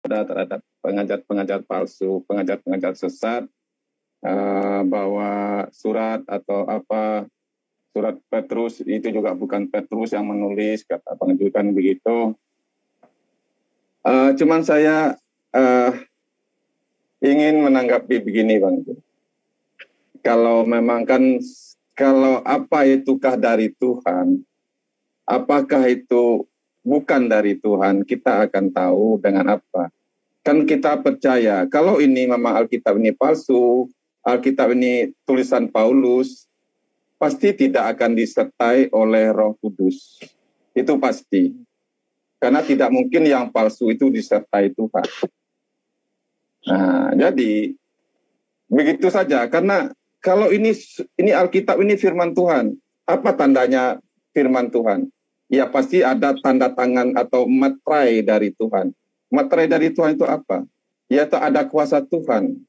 terhadap pengajar-pengajar palsu, pengajar-pengajar sesat, bahwa surat atau surat Petrus itu juga bukan Petrus yang menulis, kata pengajukan begitu. Cuman saya ingin menanggapi begini, Bang. Kalau memang kan, kalau apa itukah dari Tuhan, apakah itu bukan dari Tuhan, kita akan tahu dengan apa. Kan kita percaya, kalau ini memang Alkitab ini palsu, Alkitab ini tulisan Paulus, pasti tidak akan disertai oleh Roh Kudus. Itu pasti. Karena tidak mungkin yang palsu itu disertai Tuhan. Nah, jadi begitu saja. Karena kalau ini Alkitab ini firman Tuhan, apa tandanya firman Tuhan? Ya pasti ada tanda tangan atau materai dari Tuhan. Materai dari Tuhan itu apa? Yaitu ada kuasa Tuhan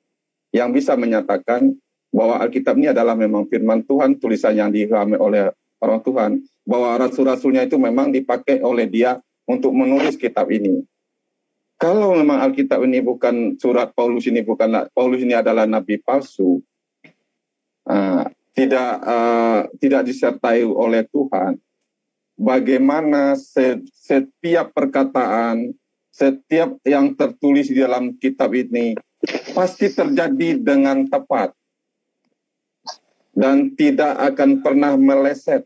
yang bisa menyatakan bahwa Alkitab ini adalah memang firman Tuhan, tulisan yang diilhami oleh orang Tuhan, bahwa rasul-rasulnya itu memang dipakai oleh dia untuk menulis kitab ini. Kalau memang Alkitab ini bukan surat Paulus ini, Paulus ini adalah nabi palsu, tidak disertai oleh Tuhan, bagaimana setiap perkataan, setiap yang tertulis di dalam kitab ini pasti terjadi dengan tepat dan tidak akan pernah meleset,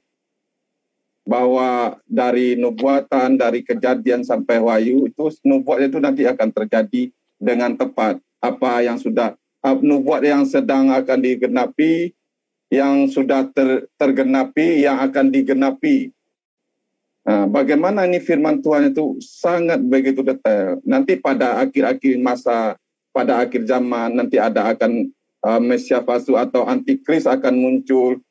bahwa dari nubuatan, dari kejadian sampai wahyu itu nubuat itu nanti akan terjadi dengan tepat. Apa yang sudah nubuat yang sedang akan digenapi, yang sudah tergenapi, yang akan digenapi. Nah, bagaimana ini firman Tuhan itu sangat begitu detail. Nanti pada akhir-akhir masa, pada akhir zaman nanti akan Mesias palsu atau antikris akan muncul,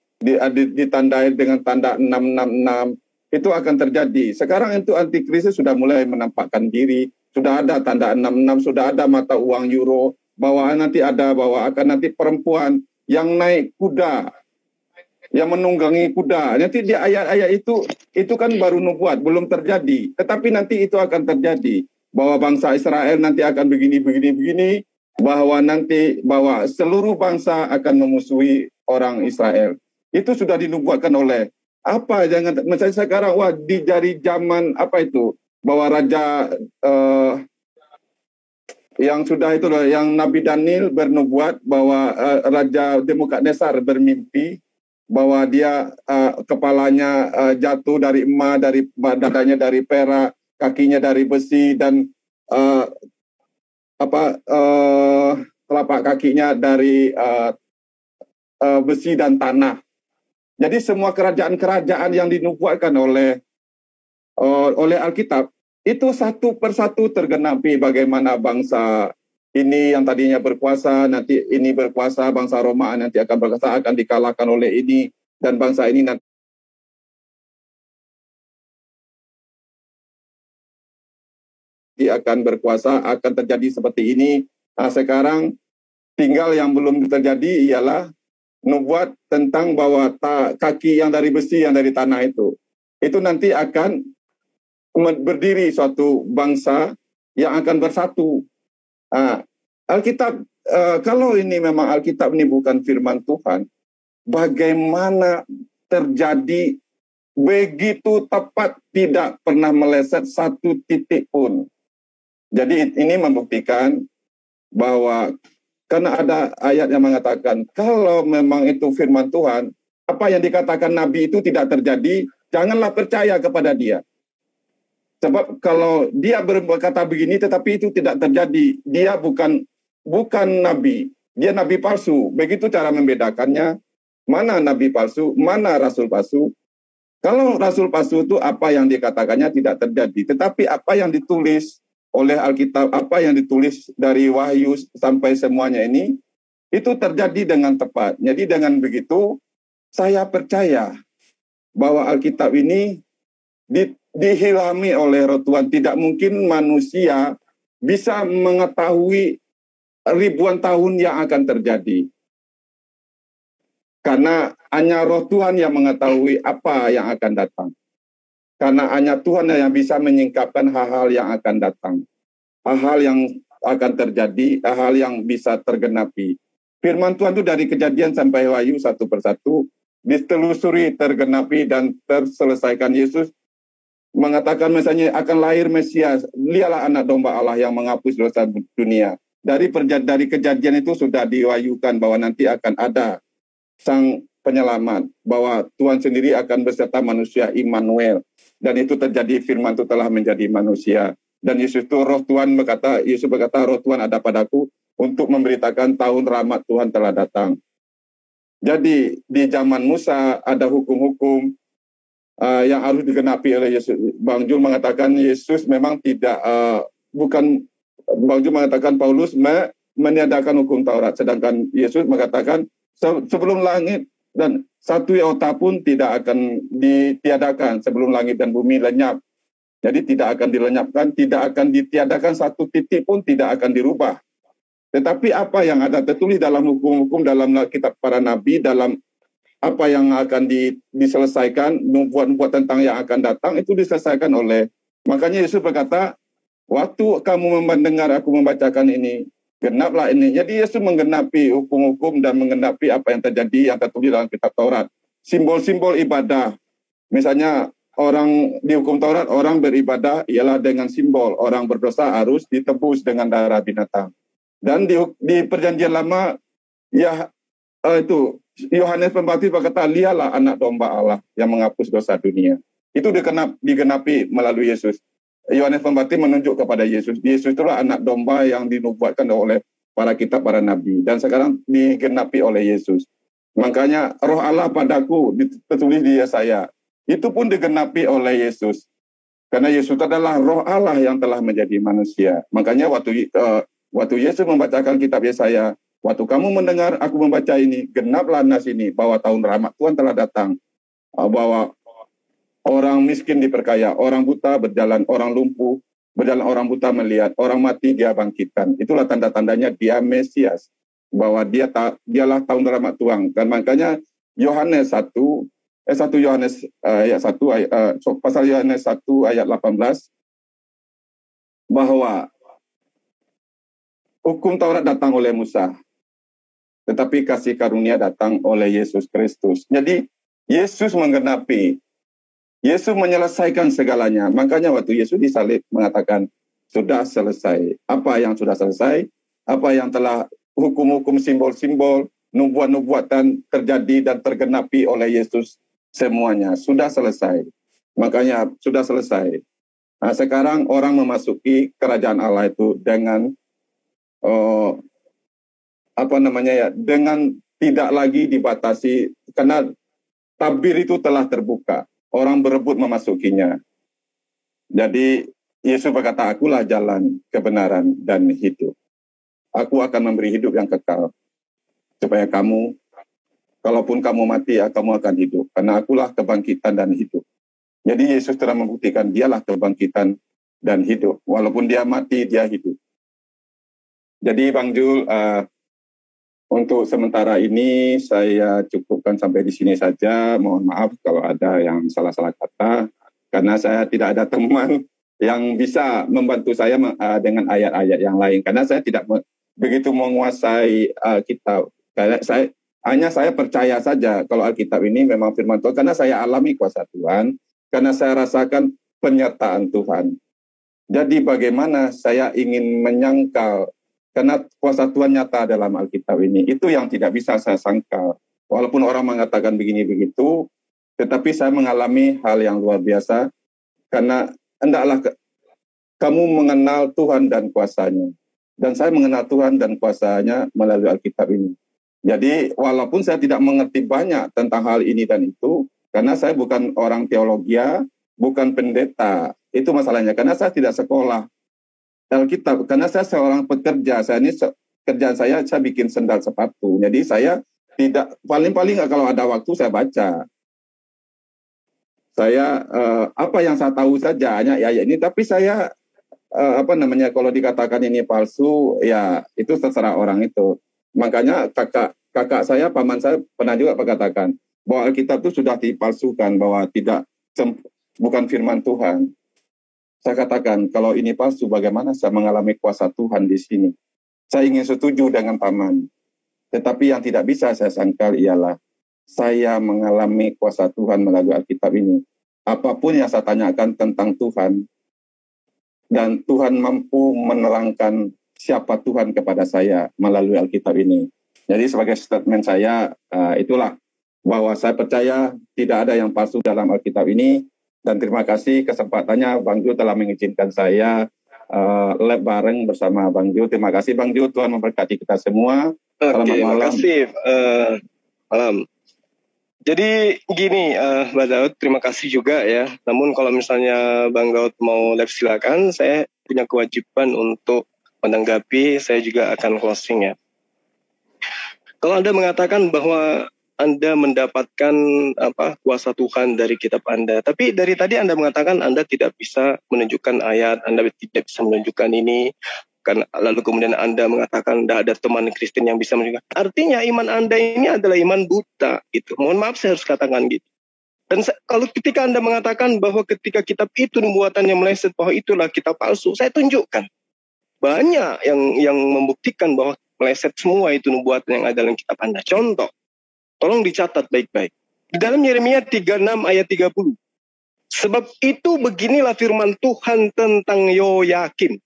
ditandai dengan tanda 666, itu akan terjadi. Sekarang itu antikris sudah mulai menampakkan diri, sudah ada tanda 66, sudah ada mata uang euro, bahwa akan nanti perempuan yang naik kuda, yang menunggangi kuda. Nanti di ayat-ayat itu kan baru nubuat, belum terjadi. Tetapi nanti itu akan terjadi, bahwa bangsa Israel nanti akan begini, bahwa seluruh bangsa akan memusuhi orang Israel. Itu sudah dinubuatkan oleh apa? Jangan misalnya sekarang di jari zaman apa itu, bahwa raja yang sudah itu loh, yang Nabi Daniel bernubuat bahwa Raja Nebukadnezar bermimpi bahwa dia kepalanya jatuh dari emas, dari dadanya dari perak, kakinya dari besi, dan telapak kakinya dari besi dan tanah. Jadi semua kerajaan-kerajaan yang dinubuatkan oleh Alkitab itu satu persatu tergenapi. Bagaimana bangsa ini yang tadinya berkuasa, nanti ini berkuasa, bangsa Roma nanti akan berkuasa, akan dikalahkan oleh ini, dan bangsa ini nanti akan berkuasa, akan terjadi seperti ini. Nah, sekarang tinggal yang belum terjadi ialah nubuat tentang bahwa kaki yang dari besi, yang dari tanah itu nanti akan berdiri suatu bangsa yang akan bersatu. Alkitab, kalau ini memang Alkitab ini bukan firman Tuhan, bagaimana terjadi begitu tepat, tidak pernah meleset satu titik pun. Jadi ini membuktikan bahwa karena ada ayat yang mengatakan, kalau memang itu firman Tuhan, apa yang dikatakan Nabi itu tidak terjadi, janganlah percaya kepada dia. Sebab kalau dia berkata begini, tetapi itu tidak terjadi, dia bukan Nabi, dia Nabi palsu. Begitu cara membedakannya, mana Nabi palsu, mana Rasul palsu. Kalau Rasul palsu itu apa yang dikatakannya tidak terjadi, tetapi apa yang ditulis oleh Alkitab, apa yang ditulis dari Wahyu sampai semuanya ini, itu terjadi dengan tepat. Jadi dengan begitu, saya percaya bahwa Alkitab ini dihilami oleh Roh Tuhan. Tidak mungkin manusia bisa mengetahui ribuan tahun yang akan terjadi. Karena hanya Roh Tuhan yang mengetahui apa yang akan datang. Karena hanya Tuhan yang bisa menyingkapkan hal-hal yang akan datang. hal yang akan terjadi, hal yang bisa tergenapi. Firman Tuhan itu dari Kejadian sampai Wahyu satu persatu ditelusuri, tergenapi, dan terselesaikan. Yesus mengatakan misalnya akan lahir Mesias, dialah anak domba Allah yang menghapus dosa dunia. Dari kejadian itu sudah diwahyukan bahwa nanti akan ada sang penyelamat, bahwa Tuhan sendiri akan beserta manusia, Immanuel. Dan itu terjadi, firman itu telah menjadi manusia. Dan Yesus itu, Yesus berkata, roh Tuhan ada padaku untuk memberitakan tahun rahmat Tuhan telah datang. Jadi di zaman Musa ada hukum-hukum yang harus digenapi oleh Yesus. Bang Jul mengatakan Yesus memang tidak, Bang Jul mengatakan Paulus meniadakan hukum Taurat, sedangkan Yesus mengatakan sebelum langit dan satu iota pun tidak akan ditiadakan sebelum langit dan bumi lenyap. Jadi tidak akan dilenyapkan, tidak akan ditiadakan, satu titik pun tidak akan dirubah. Tetapi apa yang ada tertulis dalam hukum-hukum, dalam kitab para nabi, dalam apa yang akan diselesaikan, nubuat-nubuat tentang yang akan datang, itu diselesaikan oleh. Makanya Yesus berkata, waktu kamu mendengar aku membacakan ini, genaplah ini. Jadi Yesus menggenapi hukum-hukum dan menggenapi apa yang terjadi, yang tertulis dalam kitab Taurat. Simbol-simbol ibadah. Misalnya orang di hukum Taurat, orang beribadah ialah dengan simbol. Orang berdosa harus ditebus dengan darah binatang. Dan di perjanjian lama, ya itu Yohanes Pembaptis berkata, lihatlah anak domba Allah yang menghapus dosa dunia. Itu digenapi melalui Yesus. Yohanes Pembaptis menunjuk kepada Yesus. Yesus itulah anak domba yang dinubuatkan oleh para kitab, para nabi. Dan sekarang digenapi oleh Yesus. Makanya roh Allah padaku, tertulis di Yesaya. Itu pun digenapi oleh Yesus. Karena Yesus adalah roh Allah yang telah menjadi manusia. Makanya waktu Yesus membacakan kitab Yesaya, waktu kamu mendengar aku membaca ini, genaplah nas ini, bahwa tahun rahmat Tuhan telah datang. Bahwa orang miskin diperkaya, orang buta berjalan, orang lumpuh berjalan, orang buta melihat, orang mati dia bangkitkan. Itulah tanda-tandanya dia Mesias, bahwa dialah tahun rahmat Tuhan. Dan makanya Yohanes 1 Yohanes pasal Yohanes 1 ayat 18, bahwa hukum Taurat datang oleh Musa, tetapi kasih karunia datang oleh Yesus Kristus. Jadi Yesus menggenapi, Yesus menyelesaikan segalanya. Makanya waktu Yesus disalib mengatakan, sudah selesai. Apa yang sudah selesai? Apa yang telah hukum-hukum, simbol-simbol, nubuat-nubuatan terjadi dan tergenapi oleh Yesus, semuanya sudah selesai. Makanya sudah selesai. Nah, sekarang orang memasuki kerajaan Allah itu dengan dengan tidak lagi dibatasi, karena tabir itu telah terbuka, orang berebut memasukinya. Jadi Yesus berkata, akulah jalan, kebenaran, dan hidup. Aku akan memberi hidup yang kekal, supaya kamu, kalaupun kamu mati, kamu akan hidup, karena akulah kebangkitan dan hidup. Jadi Yesus telah membuktikan dialah kebangkitan dan hidup. Walaupun dia mati, dia hidup. Jadi Bang Jul, untuk sementara ini saya cukupkan sampai di sini saja. Mohon maaf kalau ada yang salah-salah kata, karena saya tidak ada teman yang bisa membantu saya dengan ayat-ayat yang lain. Karena saya tidak begitu menguasai kitab. Karena saya percaya saja kalau Alkitab ini memang firman Tuhan, karena saya alami kuasa Tuhan, karena saya rasakan penyertaan Tuhan. Jadi bagaimana saya ingin menyangkal, karena kuasa Tuhan nyata dalam Alkitab ini. Itu yang tidak bisa saya sangkal. Walaupun orang mengatakan begini begitu, tetapi saya mengalami hal yang luar biasa. Karena hendaklah kamu mengenal Tuhan dan kuasanya. Dan saya mengenal Tuhan dan kuasanya melalui Alkitab ini. Jadi walaupun saya tidak mengerti banyak tentang hal ini dan itu, karena saya bukan orang teologi, bukan pendeta. Itu masalahnya. Karena saya tidak sekolah Alkitab, karena saya seorang pekerja. Kerjaan saya bikin sendal sepatu. Jadi saya tidak, paling-paling kalau ada waktu saya baca. Saya apa yang saya tahu saja hanya ya ini, tapi saya kalau dikatakan ini palsu, ya itu terserah orang itu. Makanya kakak saya, paman saya pernah juga mengatakan bahwa Alkitab itu sudah dipalsukan, bahwa bukan firman Tuhan. Saya katakan, kalau ini palsu, bagaimana saya mengalami kuasa Tuhan di sini? Saya ingin setuju dengan paman. Tetapi yang tidak bisa saya sangkal ialah saya mengalami kuasa Tuhan melalui Alkitab ini. Apapun yang saya tanyakan tentang Tuhan, dan Tuhan mampu menerangkan siapa Tuhan kepada saya melalui Alkitab ini. Jadi sebagai statement saya, itulah bahwa saya percaya tidak ada yang palsu dalam Alkitab ini. Dan terima kasih kesempatannya Bang Ju telah mengizinkan saya lab bareng bersama Bang Ju. Terima kasih Bang Ju, Tuhan memberkati kita semua. Selamat malam. Terima kasih. Malam. Jadi gini, Mbak Daud, terima kasih juga ya. Namun kalau misalnya Bang Daud mau live silakan, saya punya kewajiban untuk menanggapi, saya juga akan closing ya. Kalau Anda mengatakan bahwa Anda mendapatkan kuasa Tuhan dari kitab Anda, tapi dari tadi Anda mengatakan Anda tidak bisa menunjukkan ayat, Anda tidak bisa menunjukkan ini, karena lalu kemudian Anda mengatakan tidak ada teman Kristen yang bisa menunjukkan. Artinya iman Anda ini adalah iman buta, gitu. Mohon maaf saya harus katakan gitu. Dan kalau ketika Anda mengatakan bahwa ketika kitab itu nubuatannya meleset bahwa itulah kitab palsu, saya tunjukkan banyak yang membuktikan bahwa meleset semua itu nubuatan yang ada dalam kitab Anda. Contoh, tolong dicatat baik-baik. Di dalam Yeremia 36 ayat 30. Sebab itu beginilah firman Tuhan tentang Yoyakim,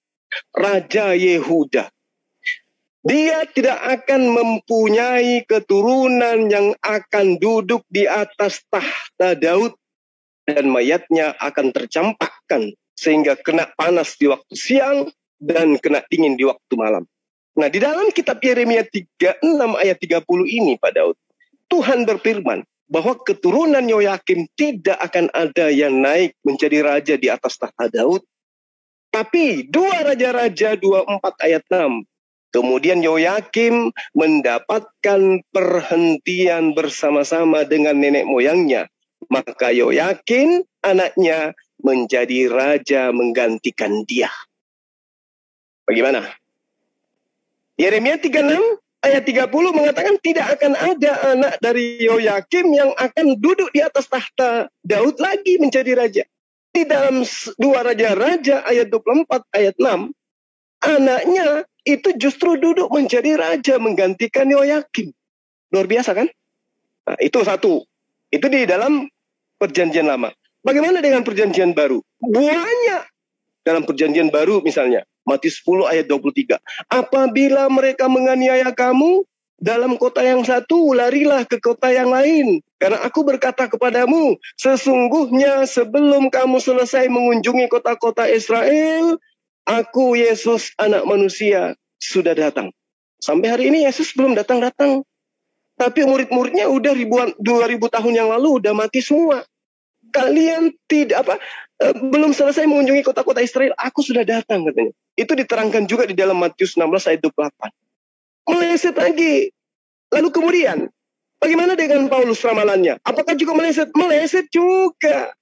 Raja Yehuda. Dia tidak akan mempunyai keturunan yang akan duduk di atas tahta Daud, dan mayatnya akan tercampakkan sehingga kena panas di waktu siang dan kena dingin di waktu malam. Nah, di dalam kitab Yeremia 36 ayat 30 ini Pak Daud, Tuhan berfirman bahwa keturunan Yoyakim tidak akan ada yang naik menjadi raja di atas tahta Daud. Tapi 2 Raja-Raja 24 ayat 6. Kemudian Yoyakim mendapatkan perhentian bersama-sama dengan nenek moyangnya. Maka Yoyakim anaknya menjadi raja menggantikan dia. Bagaimana? Yeremia 36 ayat 30 mengatakan tidak akan ada anak dari Yoyakim yang akan duduk di atas tahta Daud lagi menjadi raja. Di dalam 2 Raja-Raja ayat 24 ayat 6, anaknya itu justru duduk menjadi raja menggantikan Yoyakim. Luar biasa kan? Nah, itu satu. Itu di dalam perjanjian lama. Bagaimana dengan perjanjian baru? Banyak. Dalam perjanjian baru misalnya, Matius 10 ayat 23. Apabila mereka menganiaya kamu dalam kota yang satu, larilah ke kota yang lain. Karena aku berkata kepadamu, sesungguhnya sebelum kamu selesai mengunjungi kota-kota Israel, aku Yesus anak manusia sudah datang. Sampai hari ini Yesus belum datang-datang. Tapi murid-muridnya udah 2000 tahun yang lalu udah mati semua. Kalian belum selesai mengunjungi kota-kota Israel, aku sudah datang katanya. Itu diterangkan juga di dalam Matius 16 ayat 28. Meleset lagi. Lalu kemudian, bagaimana dengan Paulus ramalannya? Apakah juga meleset? Meleset juga.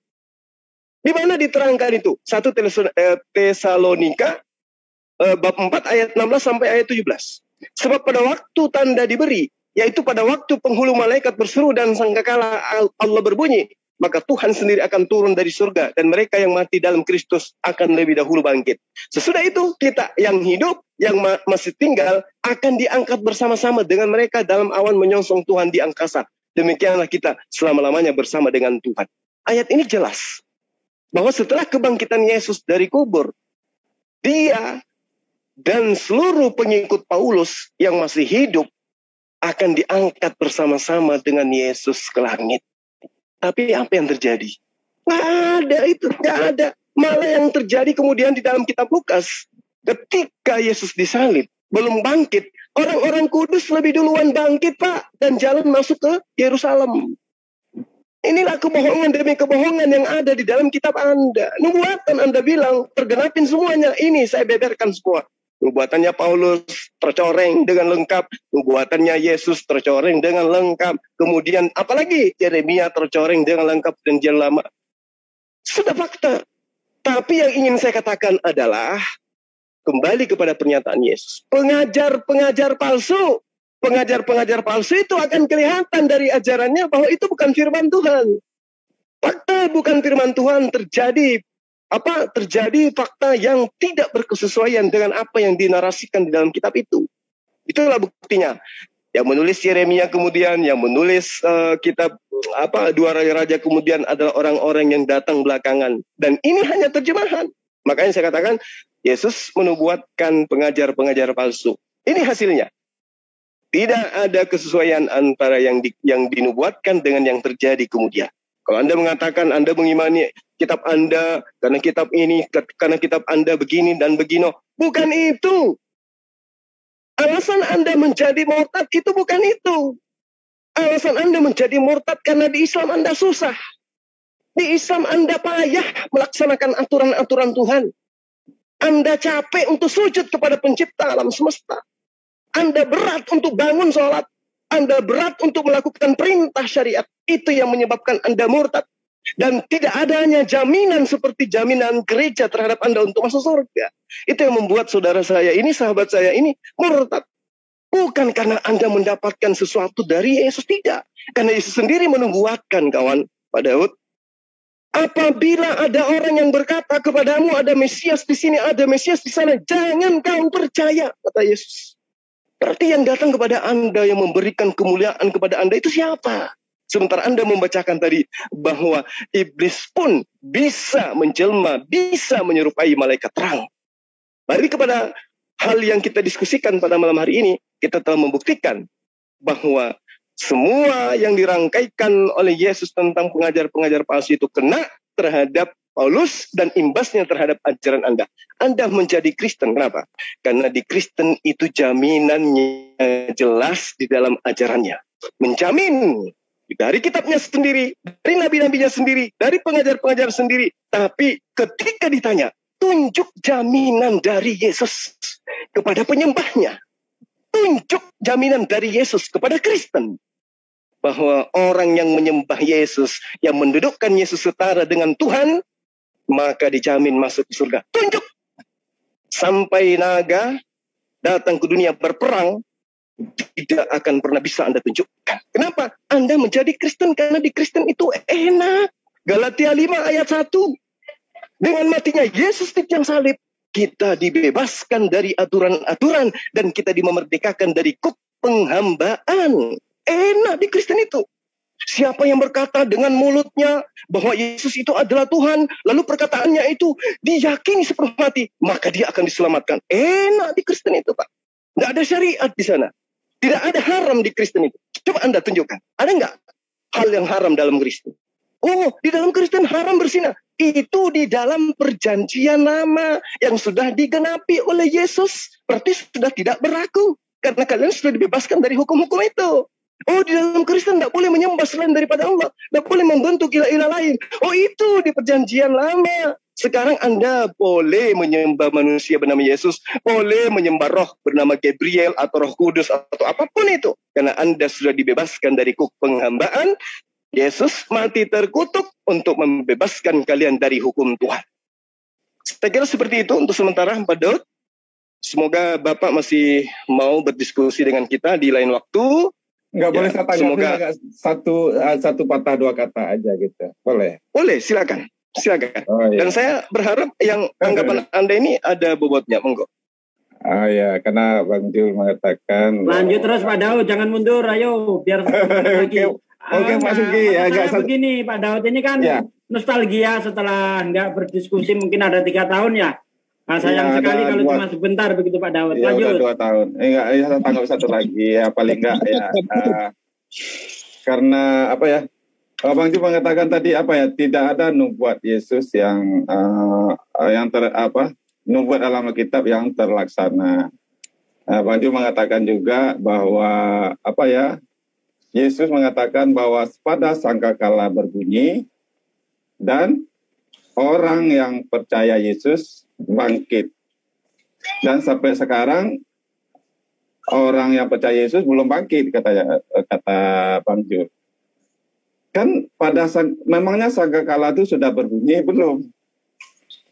Di mana diterangkan itu? 1 Tesalonika bab 4 ayat 16 sampai ayat 17. Sebab pada waktu tanda diberi, yaitu pada waktu penghulu malaikat berseru dan sangkakala Allah berbunyi, maka Tuhan sendiri akan turun dari surga dan mereka yang mati dalam Kristus akan lebih dahulu bangkit. Sesudah itu kita yang hidup, yang masih tinggal akan diangkat bersama-sama dengan mereka dalam awan menyongsong Tuhan di angkasa. Demikianlah kita selama-lamanya bersama dengan Tuhan. Ayat ini jelas bahwa setelah kebangkitan Yesus dari kubur, dia dan seluruh pengikut Paulus yang masih hidup akan diangkat bersama-sama dengan Yesus ke langit. Tapi apa yang terjadi? Nggak ada itu, nggak ada. Malah yang terjadi kemudian di dalam kitab Lukas, ketika Yesus disalib, belum bangkit, orang-orang kudus lebih duluan bangkit, Pak, dan jalan masuk ke Yerusalem. Inilah kebohongan demi kebohongan yang ada di dalam kitab Anda. Nubuatan Anda bilang, tergenapin semuanya. Ini saya beberkan semua. Nubuatannya Paulus tercoreng dengan lengkap. Nubuatannya Yesus tercoreng dengan lengkap. Kemudian apalagi Yeremia tercoreng dengan lengkap dan Perjanjian Lama. Sudah fakta. Tapi yang ingin saya katakan adalah kembali kepada pernyataan Yesus. Pengajar-pengajar palsu. Pengajar-pengajar palsu itu akan kelihatan dari ajarannya bahwa itu bukan firman Tuhan. Fakta bukan firman Tuhan terjadi terjadi fakta yang tidak berkesesuaian dengan apa yang dinarasikan di dalam kitab itu. Itulah buktinya. Yang menulis Yeremia kemudian, yang menulis kitab Dua Raja-Raja kemudian adalah orang-orang yang datang belakangan. Dan ini hanya terjemahan. Makanya saya katakan, Yesus menubuatkan pengajar-pengajar palsu. Ini hasilnya. Tidak ada kesesuaian antara yang dinubuatkan dengan yang terjadi kemudian. Kalau Anda mengatakan Anda mengimani kitab Anda, karena kitab ini, karena kitab Anda begini dan begini. Bukan itu. Alasan Anda menjadi murtad itu bukan itu. Alasan Anda menjadi murtad karena di Islam Anda susah. Di Islam Anda payah melaksanakan aturan-aturan Tuhan. Anda capek untuk sujud kepada pencipta alam semesta. Anda berat untuk bangun sholat. Anda berat untuk melakukan perintah syariat. Itu yang menyebabkan Anda murtad. Dan tidak adanya jaminan seperti jaminan gereja terhadap Anda untuk masuk surga. Itu yang membuat saudara saya ini, sahabat saya ini murtad. Bukan karena Anda mendapatkan sesuatu dari Yesus, tidak. Karena Yesus sendiri menubuatkan, kawan, Pak Daud. Apabila ada orang yang berkata kepadamu ada Mesias di sini, ada Mesias di sana, jangan kau percaya, kata Yesus. Berarti yang datang kepada Anda, yang memberikan kemuliaan kepada Anda itu siapa? Sementara Anda membacakan tadi bahwa iblis pun bisa menjelma, bisa menyerupai malaikat terang. Mari kepada hal yang kita diskusikan pada malam hari ini, kita telah membuktikan bahwa semua yang dirangkaikan oleh Yesus tentang pengajar-pengajar palsu itu kena terhadap Paulus dan imbasnya terhadap ajaran Anda. Anda menjadi Kristen, kenapa? Karena di Kristen itu jaminannya jelas di dalam ajarannya. Menjamin dari kitabnya sendiri, dari nabi-nabinya sendiri, dari pengajar-pengajar sendiri. Tapi ketika ditanya, tunjuk jaminan dari Yesus kepada penyembahnya. Tunjuk jaminan dari Yesus kepada Kristen. Bahwa orang yang menyembah Yesus, yang mendudukkan Yesus setara dengan Tuhan, maka dijamin masuk ke surga. Tunjuk. Sampai naga datang ke dunia berperang, tidak akan pernah bisa Anda tunjukkan. Kenapa? Anda menjadi Kristen karena di Kristen itu enak. Galatia 5 ayat 1. Dengan matinya Yesus di tiang salib, kita dibebaskan dari aturan-aturan dan kita dimerdekakan dari kuk penghambaan. Enak di Kristen itu. Siapa yang berkata dengan mulutnya bahwa Yesus itu adalah Tuhan, lalu perkataannya itu diyakini sepenuh hati, maka dia akan diselamatkan. Enak di Kristen itu, Pak. Tidak ada syariat di sana. Tidak ada haram di Kristen itu. Coba Anda tunjukkan. Ada nggak hal yang haram dalam Kristen? Oh, di dalam Kristen haram berzina. Itu di dalam perjanjian lama yang sudah digenapi oleh Yesus. Berarti sudah tidak berlaku. Karena kalian sudah dibebaskan dari hukum-hukum itu. Oh, di dalam Kristen tidak boleh menyembah selain daripada Allah. Tidak boleh membentuk ilah-ilah lain. Oh, itu di perjanjian lama. Sekarang Anda boleh menyembah manusia bernama Yesus, boleh menyembah roh bernama Gabriel atau Roh Kudus atau apapun itu. Karena Anda sudah dibebaskan dari kuk penghambaan, Yesus mati terkutuk untuk membebaskan kalian dari hukum Tuhan. Saya kira seperti itu untuk sementara, Pak Daud. Semoga Bapak masih mau berdiskusi dengan kita di lain waktu. Nggak boleh saya tanggapi satu patah dua kata aja gitu. Boleh? Boleh, silakan. Silakan. Oh, iya. Dan saya berharap yang anggapan Anda ini ada bobotnya, monggo. Ah ya, karena Bang Jul mengatakan. Lanjut terus Pak Daud, jangan mundur, ayo biar lagi. Oke, Pak Sugi. Agak begini Pak Daud, ini kan nostalgia setelah nggak berdiskusi mungkin ada 3 tahun ya. Nah, sayang sekali kalau cuma sebentar begitu Pak Daud. Ya, lanjut. Udah 2 tahun. Enggak, saya tanggal satu lagi ya paling enggak ya. Karena apa ya? Bang Ju mengatakan tadi apa ya, tidak ada nubuat Yesus yang nubuat dalam Alkitab yang terlaksana. Bang Ju mengatakan juga bahwa apa ya, Yesus mengatakan bahwa pada sangkakala berbunyi dan orang yang percaya Yesus bangkit. Dan sampai sekarang orang yang percaya Yesus belum bangkit, kata Bang Ju. Kan memangnya sangkakala itu sudah berbunyi belum?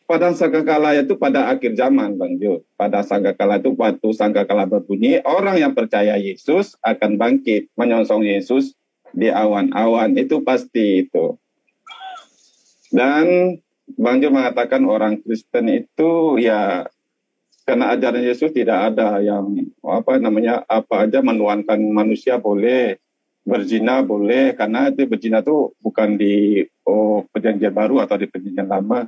Pada sangkakala itu pada akhir zaman, Bang Jo. Pada sangkakala itu waktu sangkakala berbunyi, orang yang percaya Yesus akan bangkit menyongsong Yesus di awan-awan, itu pasti itu. Dan Bang Jo mengatakan orang Kristen itu ya karena ajaran Yesus tidak ada yang apa aja menuankan manusia boleh, berzina boleh, karena itu berzina itu bukan di perjanjian baru atau di perjanjian lama.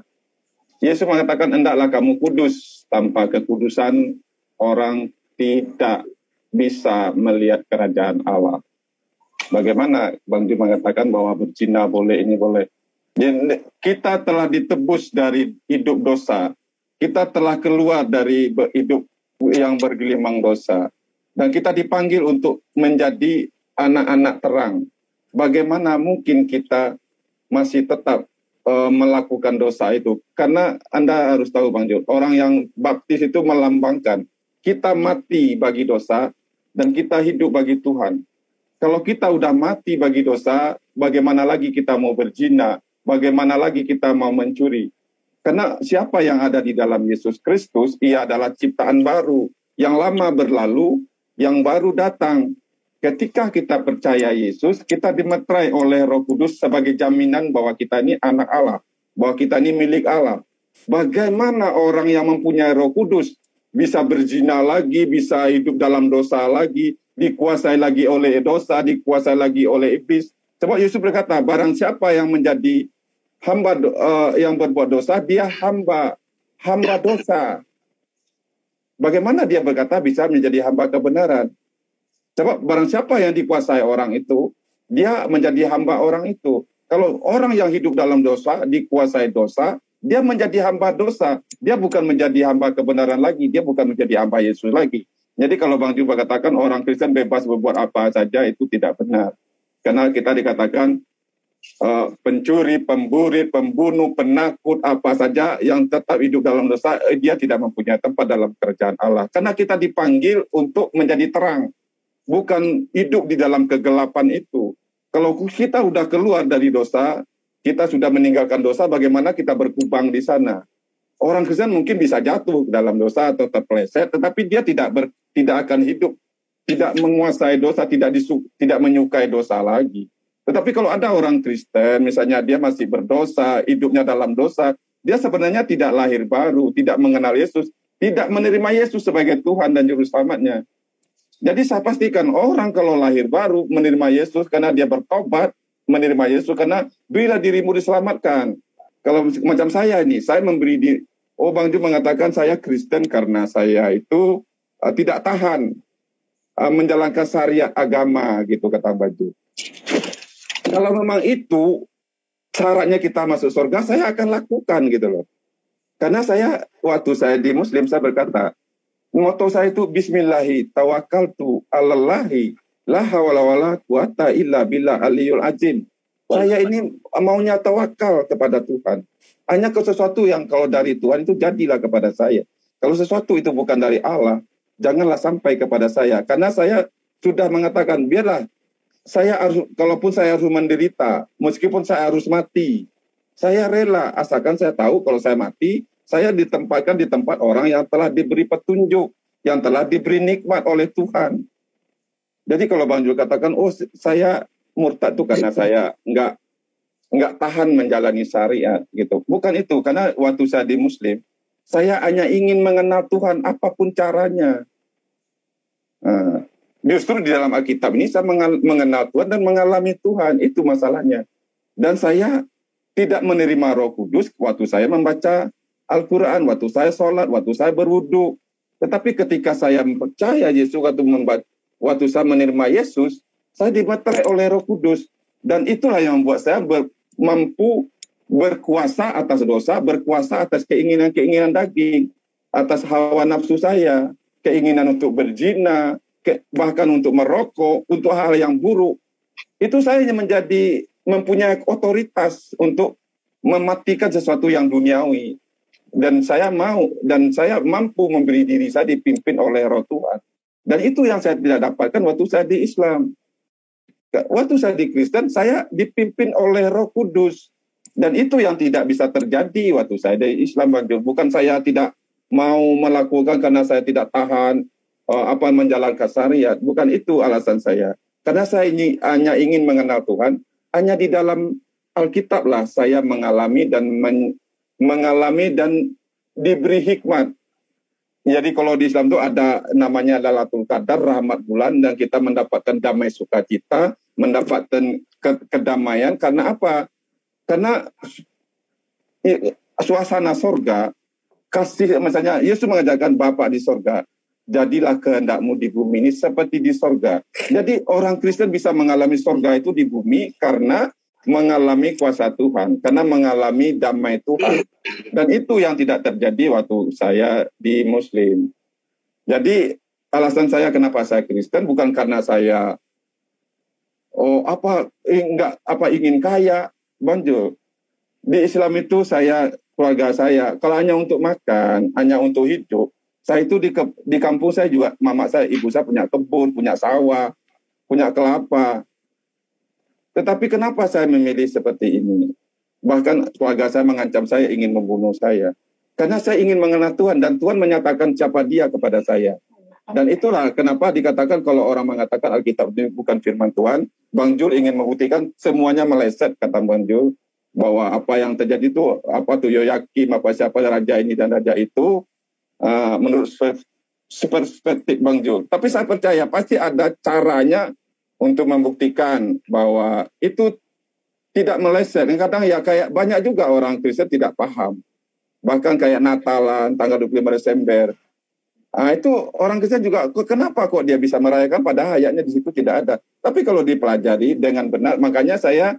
Yesus mengatakan hendaklah kamu kudus, tanpa kekudusan orang tidak bisa melihat kerajaan Allah. Bagaimana Bang Jo mengatakan bahwa berzina boleh, ini boleh. Kita telah ditebus dari hidup dosa. Kita telah keluar dari hidup yang bergelimang dosa. Dan kita dipanggil untuk menjadi anak-anak terang. Bagaimana mungkin kita masih tetap melakukan dosa itu? Karena Anda harus tahu Bang Jo, orang yang baptis itu melambangkan kita mati bagi dosa dan kita hidup bagi Tuhan. Kalau kita udah mati bagi dosa, bagaimana lagi kita mau berzina? Bagaimana lagi kita mau mencuri? Karena siapa yang ada di dalam Yesus Kristus, ia adalah ciptaan baru. Yang lama berlalu, yang baru datang. Ketika kita percaya Yesus, kita dimeterai oleh Roh Kudus sebagai jaminan bahwa kita ini anak Allah. Bahwa kita ini milik Allah. Bagaimana orang yang mempunyai Roh Kudus bisa berzina lagi, bisa hidup dalam dosa lagi, dikuasai lagi oleh dosa, dikuasai lagi oleh iblis. Sebab Yesus berkata, barang siapa yang menjadi hamba yang berbuat dosa, dia hamba dosa. Bagaimana dia berkata bisa menjadi hamba kebenaran? Sebab barang siapa yang dikuasai orang itu, dia menjadi hamba orang itu. Kalau orang yang hidup dalam dosa, dikuasai dosa, dia menjadi hamba dosa. Dia bukan menjadi hamba kebenaran lagi, dia bukan menjadi hamba Yesus lagi. Jadi kalau Bang Juba katakan orang Kristen bebas berbuat apa saja, itu tidak benar. Karena kita dikatakan pencuri, pemburi, pembunuh, penakut, apa saja yang tetap hidup dalam dosa, dia tidak mempunyai tempat dalam kerajaan Allah. Karena kita dipanggil untuk menjadi terang, bukan hidup di dalam kegelapan itu. Kalau kita sudah keluar dari dosa, kita sudah meninggalkan dosa, bagaimana kita berkubang di sana? Orang Kristen mungkin bisa jatuh dalam dosa atau terpeleset, tetapi dia tidak akan hidup, tidak menguasai dosa, tidak menyukai dosa lagi. Tetapi kalau ada orang Kristen, misalnya dia masih berdosa, hidupnya dalam dosa, dia sebenarnya tidak lahir baru, tidak mengenal Yesus, tidak menerima Yesus sebagai Tuhan dan Juru Selamatnya. Jadi saya pastikan orang kalau lahir baru menerima Yesus karena dia bertobat, menerima Yesus karena berilah dirimu diselamatkan. Kalau macam saya ini, saya memberi diri, Bang Ju mengatakan saya Kristen karena saya itu tidak tahan menjalankan syariat agama, gitu kata Bang Ju. Kalau memang itu syaratnya kita masuk surga, saya akan lakukan gitu loh. Karena waktu saya di Muslim, saya berkata, moto saya itu Bismillahi tawakkaltu alallahi la hawla wala quwata illa billah aliyul azim. Saya ini maunya tawakal kepada Tuhan. Hanya ke sesuatu yang kalau dari Tuhan itu jadilah kepada saya. Kalau sesuatu itu bukan dari Allah, janganlah sampai kepada saya. Karena saya sudah mengatakan, biarlah kalaupun saya harus menderita, meskipun saya harus mati, saya rela, asalkan saya tahu kalau saya mati, saya ditempatkan di tempat orang yang telah diberi petunjuk, yang telah diberi nikmat oleh Tuhan. Jadi kalau Bang Jul katakan, saya murtad itu karena saya nggak tahan menjalani syariat, gitu. Bukan itu, karena waktu saya di Muslim, saya hanya ingin mengenal Tuhan apapun caranya. Justru di dalam Alkitab ini saya mengenal Tuhan dan mengalami Tuhan, itu masalahnya. Dan saya tidak menerima Roh Kudus waktu saya membaca Al-Quran, waktu saya sholat, waktu saya berwudu. Tetapi ketika saya percaya Yesus, waktu saya menerima Yesus, saya dimeterai oleh Roh Kudus. Dan itulah yang membuat saya mampu berkuasa atas dosa, berkuasa atas keinginan-keinginan daging, atas hawa nafsu saya, keinginan untuk berzina, bahkan untuk merokok, untuk hal yang buruk. Itu saya mempunyai otoritas untuk mematikan sesuatu yang duniawi. Dan saya mampu memberi diri saya dipimpin oleh Roh Tuhan. Dan itu yang saya tidak dapatkan waktu saya di Islam. Waktu saya di Kristen, saya dipimpin oleh Roh Kudus. Dan itu yang tidak bisa terjadi waktu saya di Islam. Bukan saya tidak mau melakukan karena saya tidak tahan menjalankan syariat. Bukan itu alasan saya. Karena saya hanya ingin mengenal Tuhan. Hanya di dalam Alkitab lah saya mengalami dan mengalami dan diberi hikmat. Jadi kalau di Islam itu ada namanya Lailatul Qadar, rahmat bulan, dan kita mendapatkan damai sukacita, mendapatkan kedamaian. Karena apa? Karena suasana sorga, kasih, misalnya Yesus mengajarkan Bapa di sorga, jadilah kehendakmu di bumi ini seperti di sorga. Jadi orang Kristen bisa mengalami sorga itu di bumi karena mengalami kuasa Tuhan, karena mengalami damai Tuhan. Dan itu yang tidak terjadi waktu saya di Muslim. Jadi alasan saya kenapa saya Kristen bukan karena saya ingin kaya, Bang Jo. Di Islam itu keluarga saya kalau hanya untuk makan, hanya untuk hidup, saya itu di kampung saya juga, mama saya, ibu saya punya kebun, punya sawah, punya kelapa. Tetapi kenapa saya memilih seperti ini? Bahkan keluarga saya mengancam saya ingin membunuh saya. Karena saya ingin mengenal Tuhan dan Tuhan menyatakan siapa dia kepada saya. Dan itulah kenapa dikatakan kalau orang mengatakan Alkitab ini bukan firman Tuhan, Bang Jul ingin membuktikan semuanya meleset, kata Bang Jul, bahwa apa yang terjadi itu, Yoyakim, siapa raja ini dan raja itu, menurut perspektif Bang Jul. Tapi saya percaya pasti ada caranya untuk membuktikan bahwa itu tidak meleset. Kadang ya kayak banyak juga orang Kristen tidak paham. Bahkan kayak Natalan, tanggal 25 Desember. Itu orang Kristen juga, kenapa kok dia bisa merayakan padahal ayatnya di situ tidak ada. Tapi kalau dipelajari dengan benar, makanya saya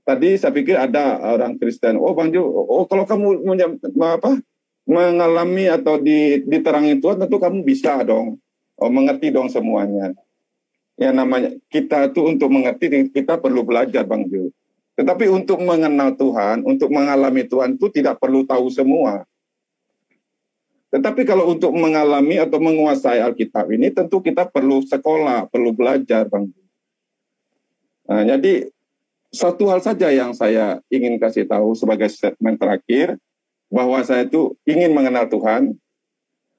pikir ada orang Kristen, Bang Jo, kalau kamu mengalami atau diterangi Tuhan, tentu kamu bisa dong, mengerti dong semuanya. Ya namanya kita tuh untuk mengerti kita perlu belajar, Bang Jo. Tetapi untuk mengenal Tuhan, untuk mengalami Tuhan itu tidak perlu tahu semua. Tetapi kalau untuk mengalami atau menguasai Alkitab ini tentu kita perlu sekolah, perlu belajar, Bang Jo. Nah, jadi satu hal saja yang saya ingin kasih tahu sebagai statement terakhir, bahwa saya itu ingin mengenal Tuhan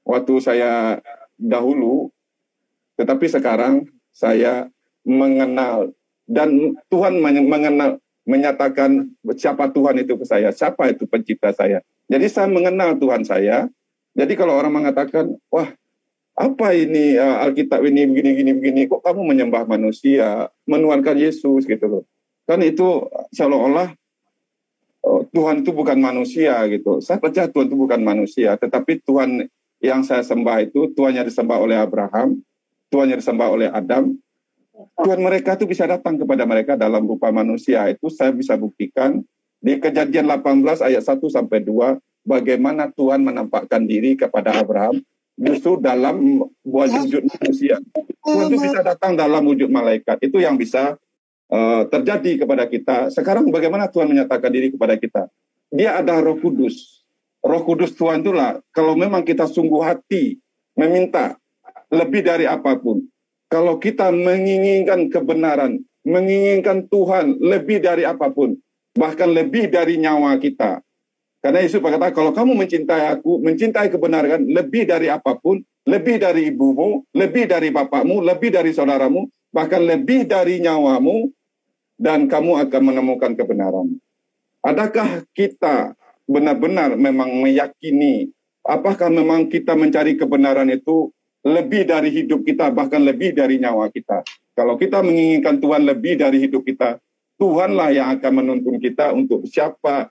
waktu saya dahulu, tetapi sekarang saya mengenal dan Tuhan menyatakan siapa Tuhan itu ke saya, siapa itu pencipta saya. Jadi saya mengenal Tuhan saya. Jadi kalau orang mengatakan, wah apa ini Alkitab ini begini, kok kamu menyembah manusia, menuhankan Yesus gitu loh. Kan itu seolah-olah Tuhan itu bukan manusia gitu. Saya percaya Tuhan itu bukan manusia, tetapi Tuhan yang saya sembah itu Tuhan yang disembah oleh Abraham, Tuhan yang disembah oleh Adam. Tuhan mereka itu bisa datang kepada mereka dalam rupa manusia. Itu saya bisa buktikan di Kejadian 18 ayat 1-2, bagaimana Tuhan menampakkan diri kepada Abraham justru dalam wujud manusia. Tuhan itu bisa datang dalam wujud malaikat. Itu yang bisa terjadi kepada kita. Sekarang bagaimana Tuhan menyatakan diri kepada kita? Dia ada Roh Kudus. Roh Kudus Tuhan itulah, kalau memang kita sungguh hati meminta lebih dari apapun, kalau kita menginginkan kebenaran, menginginkan Tuhan lebih dari apapun, bahkan lebih dari nyawa kita. Karena Yesus berkata, kalau kamu mencintai aku, mencintai kebenaran lebih dari apapun, lebih dari ibumu, lebih dari bapakmu, lebih dari saudaramu, bahkan lebih dari nyawamu, dan kamu akan menemukan kebenaran. Adakah kita benar-benar memang meyakini, apakah memang kita mencari kebenaran itu lebih dari hidup kita, bahkan lebih dari nyawa kita? Kalau kita menginginkan Tuhan lebih dari hidup kita, Tuhanlah yang akan menuntun kita untuk siapa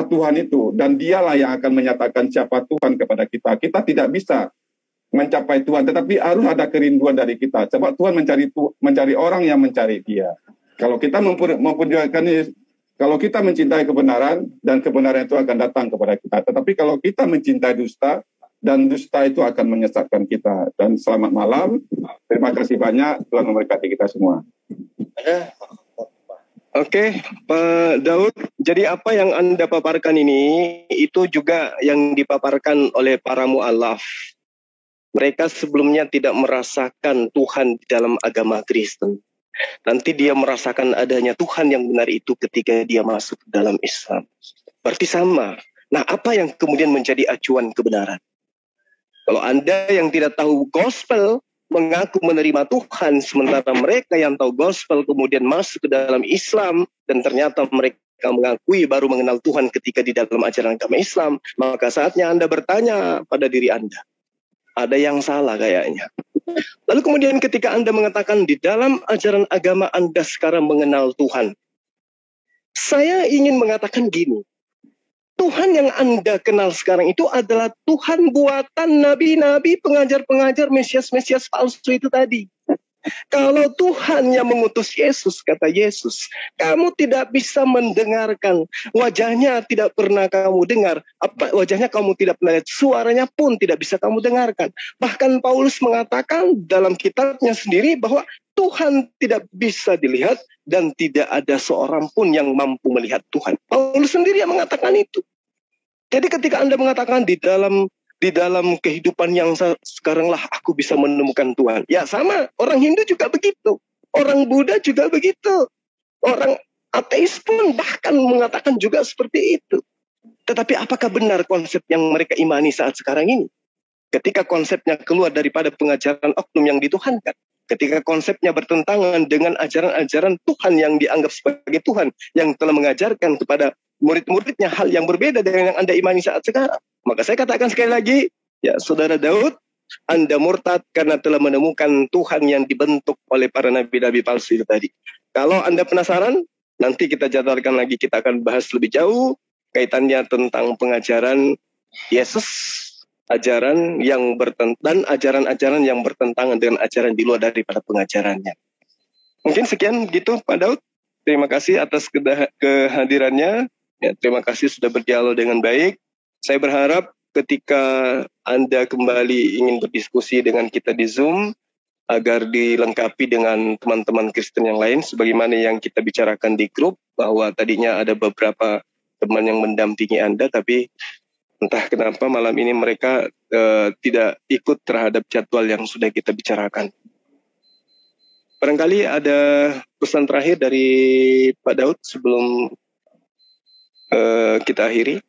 Tuhan itu, dan dialah yang akan menyatakan siapa Tuhan kepada kita. Kita tidak bisa mencapai Tuhan, tetapi harus ada kerinduan dari kita. Sebab Tuhan mencari orang yang mencari Dia. Kalau kita memperjuangkan, kalau kita mencintai kebenaran, dan kebenaran itu akan datang kepada kita. Tetapi kalau kita mencintai dusta, dan dusta itu akan menyesatkan kita. Dan selamat malam. Terima kasih banyak. Tuhan memberkati kita semua. Oke, Pak Daud. Jadi apa yang Anda paparkan ini, itu juga yang dipaparkan oleh para mu'alaf. Mereka sebelumnya tidak merasakan Tuhan di dalam agama Kristen. Nanti dia merasakan adanya Tuhan yang benar itu ketika dia masuk ke dalam Islam. Berarti sama. Nah, apa yang kemudian menjadi acuan kebenaran? Kalau Anda yang tidak tahu gospel, mengaku menerima Tuhan, sementara mereka yang tahu gospel kemudian masuk ke dalam Islam, dan ternyata mereka mereka mengakui baru mengenal Tuhan ketika di dalam ajaran agama Islam, maka saatnya Anda bertanya pada diri Anda, ada yang salah kayaknya. Lalu kemudian ketika Anda mengatakan di dalam ajaran agama Anda sekarang mengenal Tuhan, saya ingin mengatakan gini, Tuhan yang Anda kenal sekarang itu adalah Tuhan buatan nabi-nabi, pengajar-pengajar, mesias-mesias palsu itu tadi. Kalau Tuhan yang mengutus Yesus, kata Yesus, kamu tidak bisa mendengarkan. Wajahnya tidak pernah kamu dengar. Wajahnya kamu tidak pernah lihat. Suaranya pun tidak bisa kamu dengarkan. Bahkan Paulus mengatakan dalam kitabnya sendiri bahwa Tuhan tidak bisa dilihat dan tidak ada seorang pun yang mampu melihat Tuhan. Paulus sendiri yang mengatakan itu. Jadi ketika Anda mengatakan di dalam kehidupan yang sekarang lah aku bisa menemukan Tuhan. Ya sama, orang Hindu juga begitu. Orang Buddha juga begitu. Orang ateis pun bahkan mengatakan juga seperti itu. Tetapi apakah benar konsep yang mereka imani saat sekarang ini? Ketika konsepnya keluar daripada pengajaran oknum yang dituhankan. Ketika konsepnya bertentangan dengan ajaran-ajaran Tuhan yang dianggap sebagai Tuhan. Yang telah mengajarkan kepada murid-muridnya hal yang berbeda dengan yang Anda imani saat sekarang. Maka saya katakan sekali lagi, ya saudara Daud, Anda murtad karena telah menemukan Tuhan yang dibentuk oleh para nabi-nabi palsu itu tadi. Kalau Anda penasaran, nanti kita jadwalkan lagi, kita akan bahas lebih jauh kaitannya tentang pengajaran Yesus, ajaran yang dan ajaran-ajaran yang bertentangan dengan ajaran di luar daripada pengajarannya. Mungkin sekian gitu Pak Daud. Terima kasih atas kehadirannya. Ya, terima kasih sudah berdialog dengan baik. Saya berharap ketika Anda kembali ingin berdiskusi dengan kita di Zoom, agar dilengkapi dengan teman-teman Kristen yang lain, sebagaimana yang kita bicarakan di grup, bahwa tadinya ada beberapa teman yang mendampingi Anda, tapi entah kenapa malam ini mereka tidak ikut terhadap jadwal yang sudah kita bicarakan. Barangkali ada pesan terakhir dari Pak Daud sebelum kita akhiri.